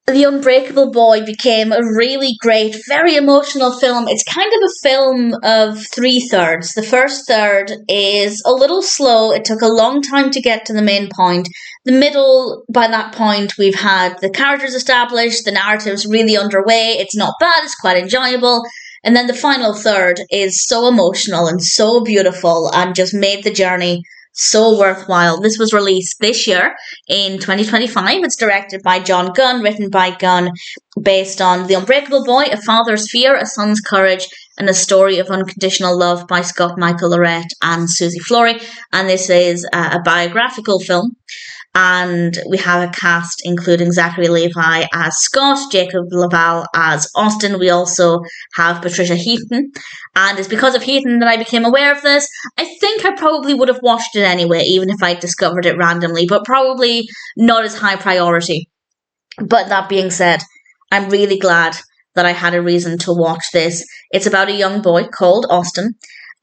The Unbreakable Boy became a really great, very emotional film. It's kind of a film of three thirds. The first third is a little slow. It took a long time to get to the main point. The middle, by that point, we've had the characters established, the narrative's really underway. It's not bad, it's quite enjoyable. And then the final third is so emotional and so beautiful and just made the journey so worthwhile. This was released this year in 2025. It's directed by Jon Gunn, written by Gunn, based on The Unbreakable Boy, A Father's Fear, A Son's Courage, and A Story of Unconditional Love by Scott Michael LeRette and Susy Flory. And this is a biographical film. And we have a cast including Zachary Levi as Scott, Jacob Laval as Ashtyn. We also have Patricia Heaton. And it's because of Heaton that I became aware of this. I think I probably would have watched it anyway, even if I discovered it randomly, but probably not as high priority. But that being said, I'm really glad that I had a reason to watch this. It's about a young boy called Ashtyn,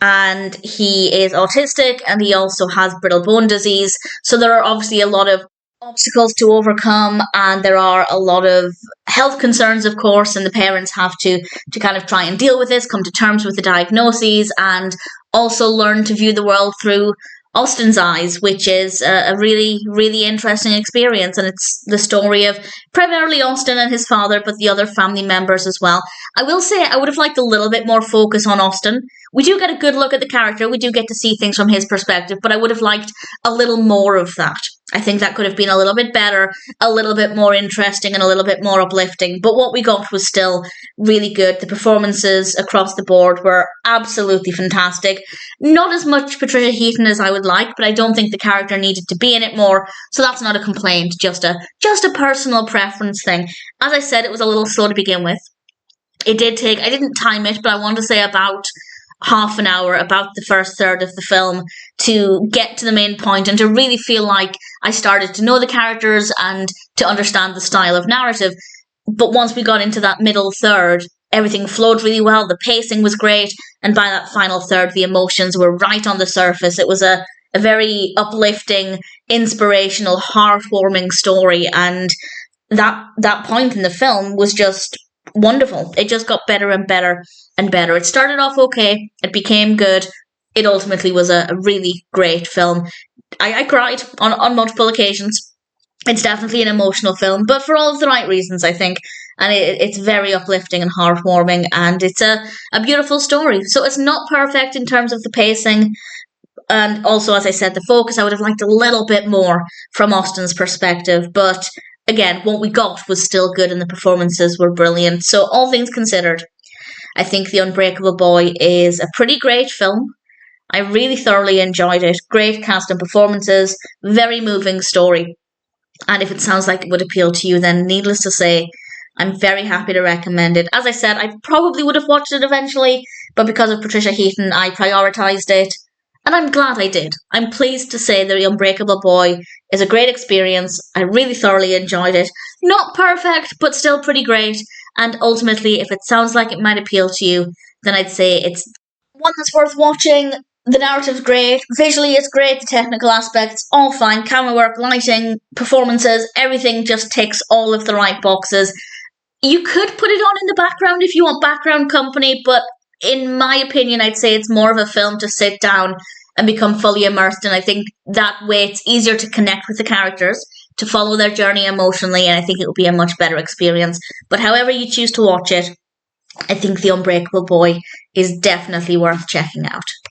and he is autistic and he also has brittle bone disease. So there are obviously a lot of obstacles to overcome, and there are a lot of health concerns, of course, and the parents have to kind of try and deal with this, come to terms with the diagnoses, and also learn to view the world through Ashtyn's eyes, which is a really, really interesting experience. And it's the story of primarily Ashtyn and his father, but the other family members as well. I will say I would have liked a little bit more focus on Ashtyn. We do get a good look at the character. We do get to see things from his perspective, but I would have liked a little more of that. I think that could have been a little bit better, a little bit more interesting, and a little bit more uplifting. But what we got was still really good. The performances across the board were absolutely fantastic. Not as much Patricia Heaton as I would like, but I don't think the character needed to be in it more. So that's not a complaint, just a personal preference thing. As I said, it was a little slow to begin with. It did take, I didn't time it, but I want to say about half an hour, about the first third of the film, to get to the main point and to really feel like I started to know the characters and to understand the style of narrative. But once we got into that middle third, everything flowed really well. The pacing was great. And by that final third, the emotions were right on the surface. It was a very uplifting, inspirational, heartwarming story. And that point in the film was just wonderful. It just got better and better and better. It started off okay. It became good. It ultimately was a really great film. I cried on multiple occasions. It's definitely an emotional film, but for all of the right reasons, I think. And it's very uplifting and heartwarming, and it's a beautiful story. So it's not perfect in terms of the pacing. And also, as I said, the focus, I would have liked a little bit more from Ashtyn's perspective. But again, what we got was still good and the performances were brilliant. So all things considered, I think The Unbreakable Boy is a pretty great film. I really thoroughly enjoyed it. Great cast and performances, very moving story. And if it sounds like it would appeal to you, then needless to say, I'm very happy to recommend it. As I said, I probably would have watched it eventually, but because of Patricia Heaton, I prioritised it. And I'm glad I did. I'm pleased to say that The Unbreakable Boy is a great experience. I really thoroughly enjoyed it. Not perfect, but still pretty great. And ultimately, if it sounds like it might appeal to you, then I'd say it's one that's worth watching. The narrative's great. Visually, it's great. The technical aspects, all fine. Camera work, lighting, performances, everything just ticks all of the right boxes. You could put it on in the background if you want background company, but in my opinion, I'd say it's more of a film to sit down and become fully immersed. And I think that way it's easier to connect with the characters, to follow their journey emotionally, and I think it will be a much better experience. But however you choose to watch it, I think The Unbreakable Boy is definitely worth checking out.